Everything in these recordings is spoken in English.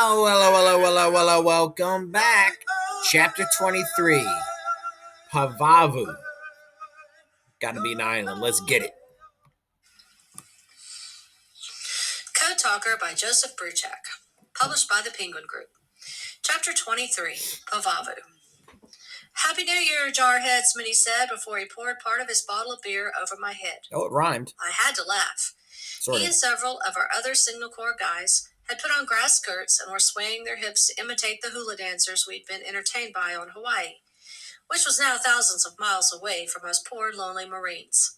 Hello, welcome back. Chapter 23, Pavavu. Gotta be an island, let's get it. Code Talker by Joseph Bruchak. Published by the Penguin Group. Chapter 23, Pavavu. Happy New Year, Jarhead, Smitty said before he poured part of his bottle of beer over my head. Oh, it rhymed. I had to laugh. He and several of our other Signal Corps guys had put on grass skirts and were swaying their hips to imitate the hula dancers we'd been entertained by on Hawaii, which was now thousands of miles away from us poor, lonely Marines.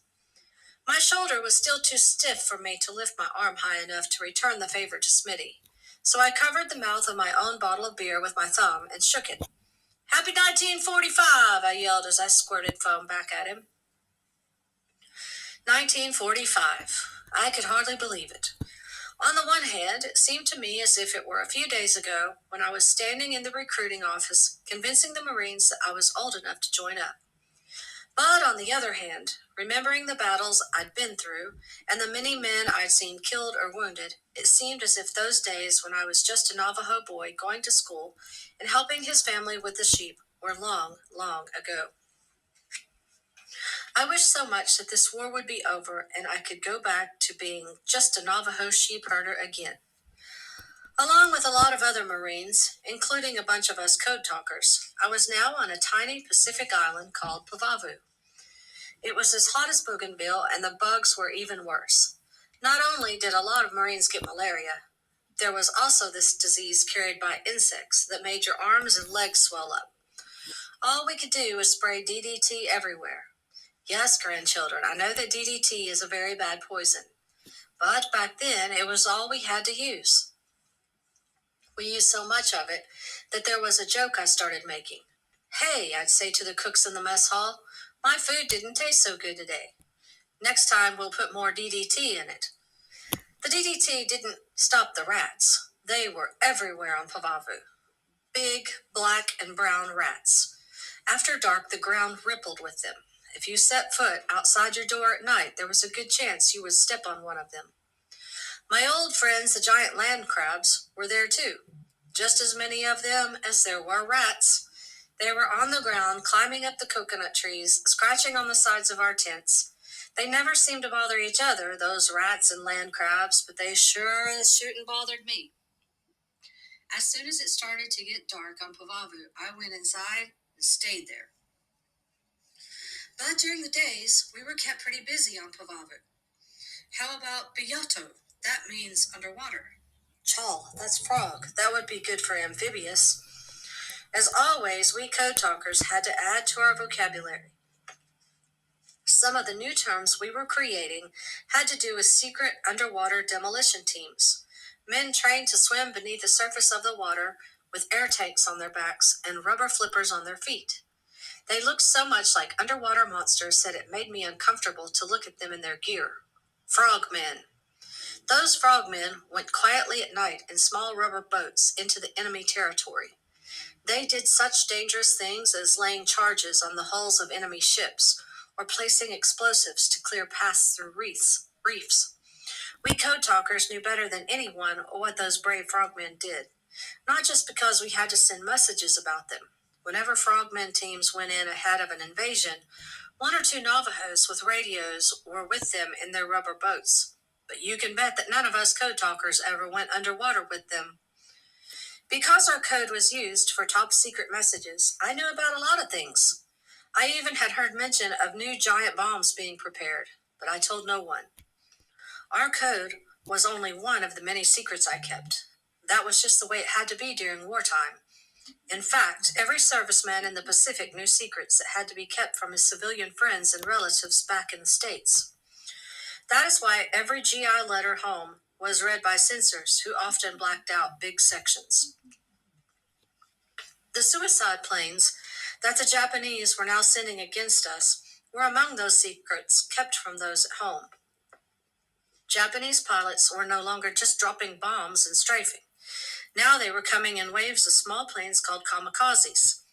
My shoulder was still too stiff for me to lift my arm high enough to return the favor to Smitty, so I covered the mouth of my own bottle of beer with my thumb and shook it. "Happy 1945, I yelled as I squirted foam back at him. 1945. I could hardly believe it. On the one hand, it seemed to me as if it were a few days ago when I was standing in the recruiting office convincing the Marines that I was old enough to join up. But on the other hand, remembering the battles I'd been through and the many men I'd seen killed or wounded, it seemed as if those days when I was just a Navajo boy going to school and helping his family with the sheep were long, long ago. I wished so much that this war would be over and I could go back to being just a Navajo sheep herder again. Along with a lot of other Marines, including a bunch of us code talkers, I was now on a tiny Pacific island called Pavavu. It was as hot as Bougainville, and the bugs were even worse. Not only did a lot of Marines get malaria, there was also this disease carried by insects that made your arms and legs swell up. All we could do was spray DDT everywhere. Yes, grandchildren, I know that DDT is a very bad poison, but back then it was all we had to use. We used so much of it that there was a joke I started making. "Hey," I'd say to the cooks in the mess hall, "my food didn't taste so good today. Next time we'll put more DDT in it." The DDT didn't stop the rats. They were everywhere on Pavavu. Big, black, and brown rats. After dark, the ground rippled with them. If you set foot outside your door at night, there was a good chance you would step on one of them. My old friends, the giant land crabs, were there too. Just as many of them as there were rats. They were on the ground, climbing up the coconut trees, scratching on the sides of our tents. They never seemed to bother each other, those rats and land crabs, but they sure as shootin' bothered me. As soon as it started to get dark on Pavavu, I went inside and stayed there. But during the days, we were kept pretty busy on Pavavu. How about Biyoto? That means underwater. Chal, that's frog. That would be good for amphibious. As always, we code talkers had to add to our vocabulary. Some of the new terms we were creating had to do with secret underwater demolition teams, men trained to swim beneath the surface of the water with air tanks on their backs and rubber flippers on their feet. They looked so much like underwater monsters that it made me uncomfortable to look at them in their gear. Frogmen. Those frogmen went quietly at night in small rubber boats into the enemy territory. They did such dangerous things as laying charges on the hulls of enemy ships or placing explosives to clear paths through reefs. We code talkers knew better than anyone what those brave frogmen did, not just because we had to send messages about them. Whenever frogmen teams went in ahead of an invasion, one or two Navajos with radios were with them in their rubber boats. But you can bet that none of us code talkers ever went underwater with them. Because our code was used for top secret messages, I knew about a lot of things. I even had heard mention of new giant bombs being prepared, but I told no one. Our code was only one of the many secrets I kept. That was just the way it had to be during wartime. In fact, every serviceman in the Pacific knew secrets that had to be kept from his civilian friends and relatives back in the States. That is why every GI letter home was read by censors who often blacked out big sections. The suicide planes that the Japanese were now sending against us were among those secrets kept from those at home. Japanese pilots were no longer just dropping bombs and strafing. Now they were coming in waves of small planes called kamikazes.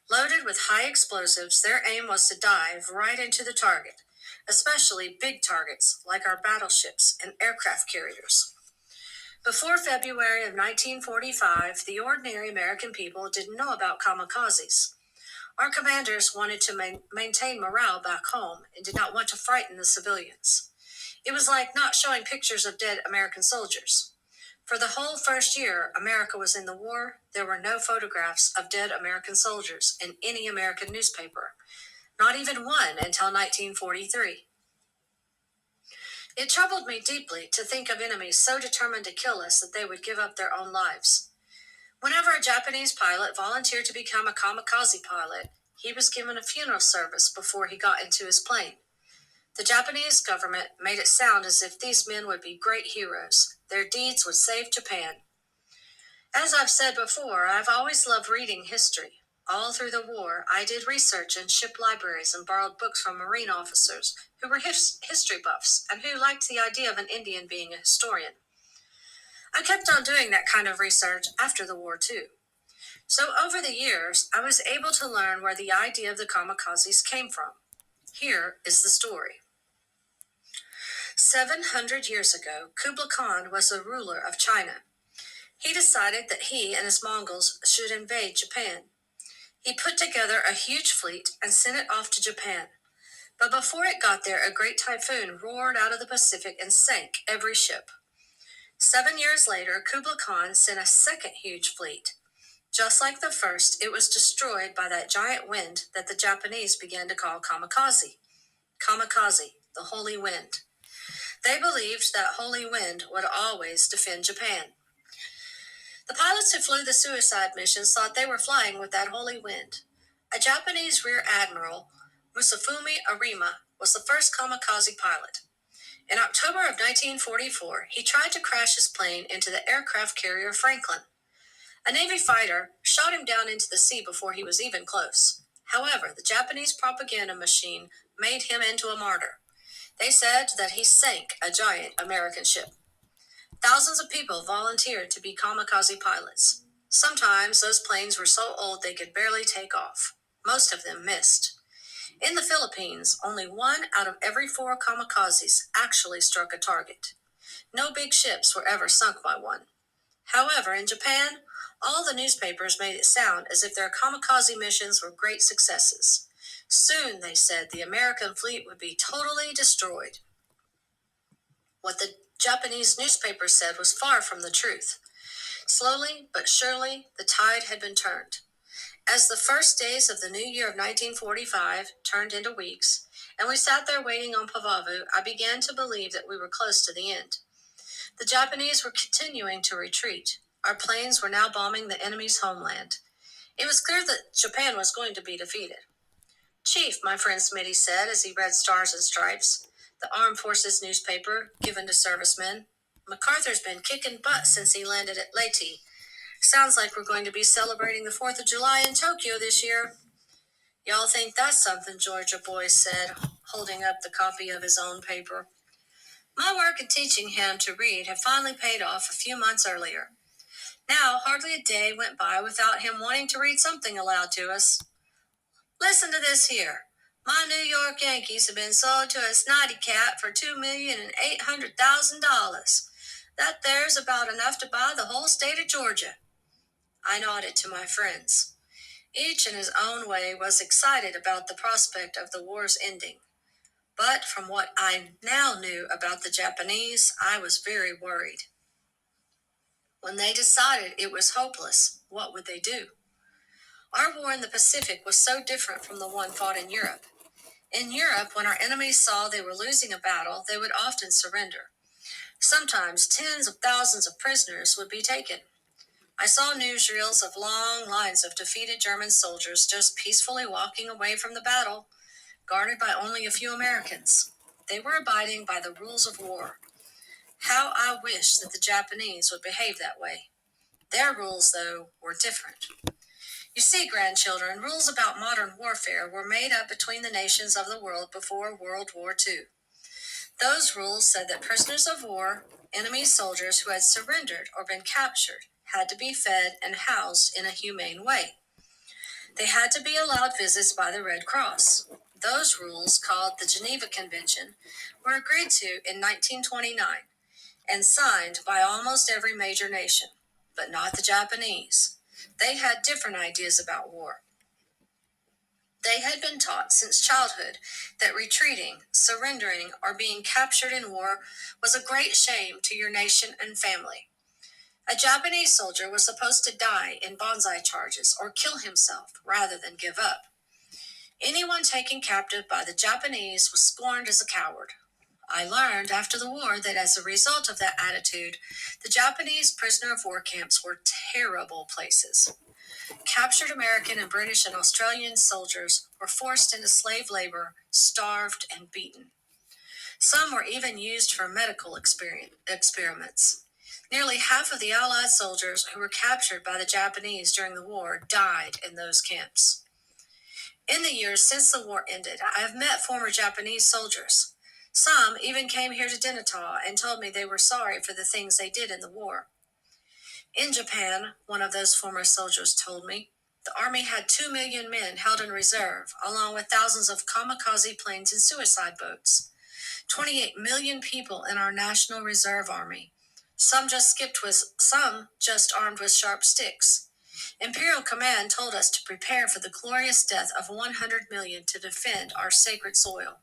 Loaded with high explosives, their aim was to dive right into the target, especially big targets like our battleships and aircraft carriers. Before February of 1945, the ordinary American people didn't know about kamikazes. Our commanders wanted to maintain morale back home and did not want to frighten the civilians. It was like not showing pictures of dead American soldiers. For the whole first year America was in the war, there were no photographs of dead American soldiers in any American newspaper, not even one until 1943. It troubled me deeply to think of enemies so determined to kill us that they would give up their own lives. Whenever a Japanese pilot volunteered to become a kamikaze pilot, he was given a funeral service before he got into his plane. The Japanese government made it sound as if these men would be great heroes. Their deeds would save Japan. As I've said before, I've always loved reading history. All through the war, I did research in ship libraries and borrowed books from Marine officers who were history buffs and who liked the idea of an Indian being a historian. I kept on doing that kind of research after the war, too. So over the years, I was able to learn where the idea of the kamikazes came from. Here is the story. 700 years ago, Kublai Khan was the ruler of China. He decided that he and his Mongols should invade Japan. He put together a huge fleet and sent it off to Japan. But before it got there, a great typhoon roared out of the Pacific and sank every ship. 7 years later, Kublai Khan sent a second huge fleet. Just like the first, it was destroyed by that giant wind that the Japanese began to call kamikaze. Kamikaze, the holy wind. They believed that holy wind would always defend Japan. The pilots who flew the suicide missions thought they were flying with that holy wind. A Japanese Rear Admiral, Musafumi Arima, was the first kamikaze pilot. In October of 1944, he tried to crash his plane into the aircraft carrier Franklin. A Navy fighter shot him down into the sea before he was even close. However, the Japanese propaganda machine made him into a martyr. They said that he sank a giant American ship. Thousands of people volunteered to be kamikaze pilots. Sometimes those planes were so old they could barely take off. Most of them missed. In the Philippines, only 1 out of every 4 kamikazes actually struck a target. No big ships were ever sunk by one. However, in Japan, all the newspapers made it sound as if their kamikaze missions were great successes. Soon, they said, the American fleet would be totally destroyed. What the Japanese newspapers said was far from the truth. Slowly but surely, the tide had been turned. As the first days of the new year of 1945 turned into weeks, and we sat there waiting on Pavavu, I began to believe that we were close to the end. The Japanese were continuing to retreat. Our planes were now bombing the enemy's homeland. It was clear that Japan was going to be defeated. "Chief," my friend Smitty said as he read Stars and Stripes, the Armed Forces newspaper given to servicemen, "MacArthur's been kicking butt since he landed at Leyte. Sounds like we're going to be celebrating the 4th of July in Tokyo this year." "Y'all think that's something," Georgia Boy said, holding up the copy of his own paper. My work in teaching him to read had finally paid off a few months earlier. Now, hardly a day went by without him wanting to read something aloud to us. "Listen to this here. My New York Yankees have been sold to a snotty cat for $2,800,000. That there's about enough to buy the whole state of Georgia." I nodded to my friends. Each in his own way was excited about the prospect of the war's ending. But from what I now knew about the Japanese, I was very worried. When they decided it was hopeless, what would they do? Our war in the Pacific was so different from the one fought in Europe. In Europe, when our enemies saw they were losing a battle, they would often surrender. Sometimes tens of thousands of prisoners would be taken. I saw newsreels of long lines of defeated German soldiers just peacefully walking away from the battle, guarded by only a few Americans. They were abiding by the rules of war. How I wish that the Japanese would behave that way. Their rules, though, were different. You see, grandchildren, rules about modern warfare were made up between the nations of the world before World War II. Those rules said that prisoners of war, enemy soldiers who had surrendered or been captured, had to be fed and housed in a humane way. They had to be allowed visits by the Red Cross. Those rules, called the Geneva Convention, were agreed to in 1929, and signed by almost every major nation, but not the Japanese. They had different ideas about war. They had been taught since childhood that retreating, surrendering, or being captured in war was a great shame to your nation and family. A Japanese soldier was supposed to die in banzai charges or kill himself rather than give up. Anyone taken captive by the Japanese was scorned as a coward. I learned after the war that as a result of that attitude, the Japanese prisoner of war camps were terrible places. Captured American and British and Australian soldiers were forced into slave labor, starved, and beaten. Some were even used for medical experiments. Nearly half of the Allied soldiers who were captured by the Japanese during the war died in those camps. In the years since the war ended, I have met former Japanese soldiers. Some even came here to Denatah and told me they were sorry for the things they did in the war. In Japan, one of those former soldiers told me, the Army had 2 million men held in reserve, along with thousands of kamikaze planes and suicide boats. 28 million people in our National Reserve Army. Some just armed with sharp sticks. Imperial Command told us to prepare for the glorious death of 100 million to defend our sacred soil.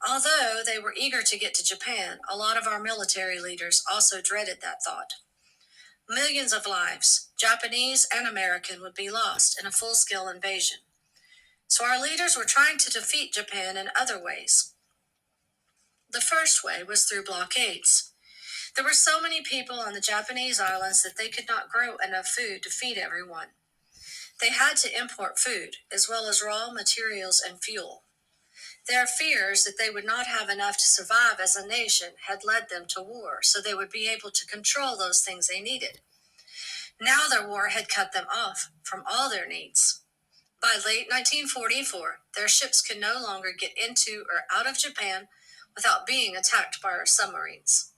Although they were eager to get to Japan, a lot of our military leaders also dreaded that thought. Millions of lives, Japanese and American, would be lost in a full-scale invasion. So our leaders were trying to defeat Japan in other ways. The first way was through blockades. There were so many people on the Japanese islands that they could not grow enough food to feed everyone. They had to import food, as well as raw materials and fuel. Their fears that they would not have enough to survive as a nation had led them to war, so they would be able to control those things they needed. Now their war had cut them off from all their needs. By late 1944, their ships could no longer get into or out of Japan without being attacked by our submarines.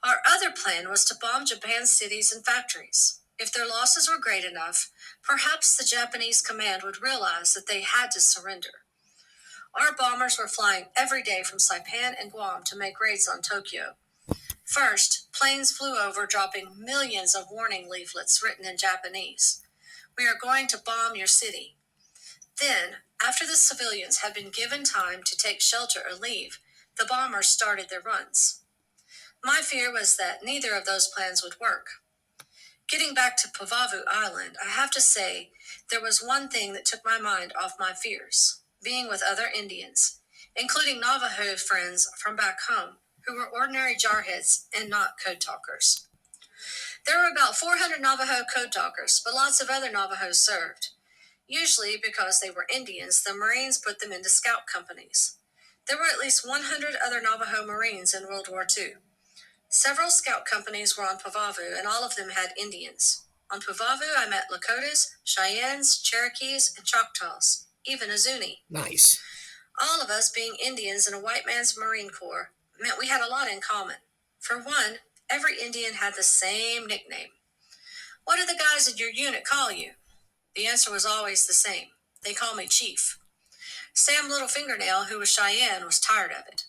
Our other plan was to bomb Japan's cities and factories. If their losses were great enough, perhaps the Japanese command would realize that they had to surrender. Our bombers were flying every day from Saipan and Guam to make raids on Tokyo. First, planes flew over dropping millions of warning leaflets written in Japanese. We are going to bomb your city. Then, after the civilians had been given time to take shelter or leave, the bombers started their runs. My fear was that neither of those plans would work. Getting back to Pavavu Island, I have to say there was one thing that took my mind off my fears, being with other Indians, including Navajo friends from back home, who were ordinary jarheads and not code talkers. There were about 400 Navajo code talkers, but lots of other Navajos served. Usually, because they were Indians, the Marines put them into scout companies. There were at least 100 other Navajo Marines in World War II. Several scout companies were on Pavavu, and all of them had Indians. On Pavavu, I met Lakotas, Cheyennes, Cherokees, and Choctaws, even a Zuni. Nice. All of us being Indians in a white man's Marine Corps meant we had a lot in common. For one, every Indian had the same nickname. What do the guys in your unit call you? The answer was always the same. They call me Chief. Sam Little Fingernail, who was Cheyenne, was tired of it.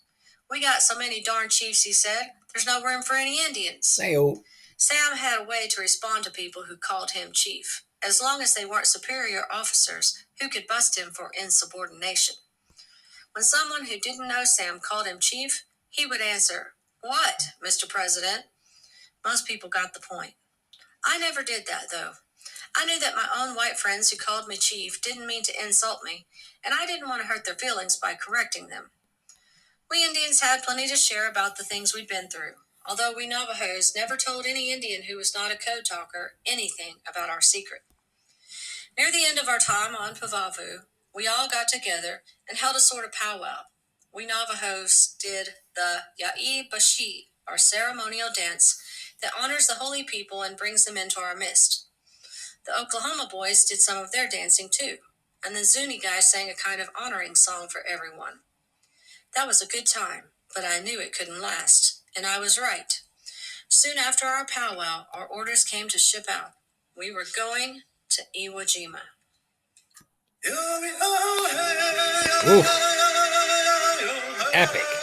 We got so many darn chiefs, he said. There's no room for any Indians. Hey-o. Sam had a way to respond to people who called him chief, as long as they weren't superior officers who could bust him for insubordination. When someone who didn't know Sam called him chief, he would answer, "What, Mr. President?" Most people got the point. I never did that, though. I knew that my own white friends who called me chief didn't mean to insult me, and I didn't want to hurt their feelings by correcting them. We Indians had plenty to share about the things we'd been through, although we Navajos never told any Indian who was not a code talker anything about our secret. Near the end of our time on Pavavu, we all got together and held a sort of powwow. We Navajos did the Ya'i Bashi, our ceremonial dance that honors the holy people and brings them into our midst. The Oklahoma boys did some of their dancing too, and the Zuni guys sang a kind of honoring song for everyone. That was a good time, but I knew it couldn't last, and I was right. Soon after our powwow, our orders came to ship out. We were going to Iwo Jima. Oof. Epic.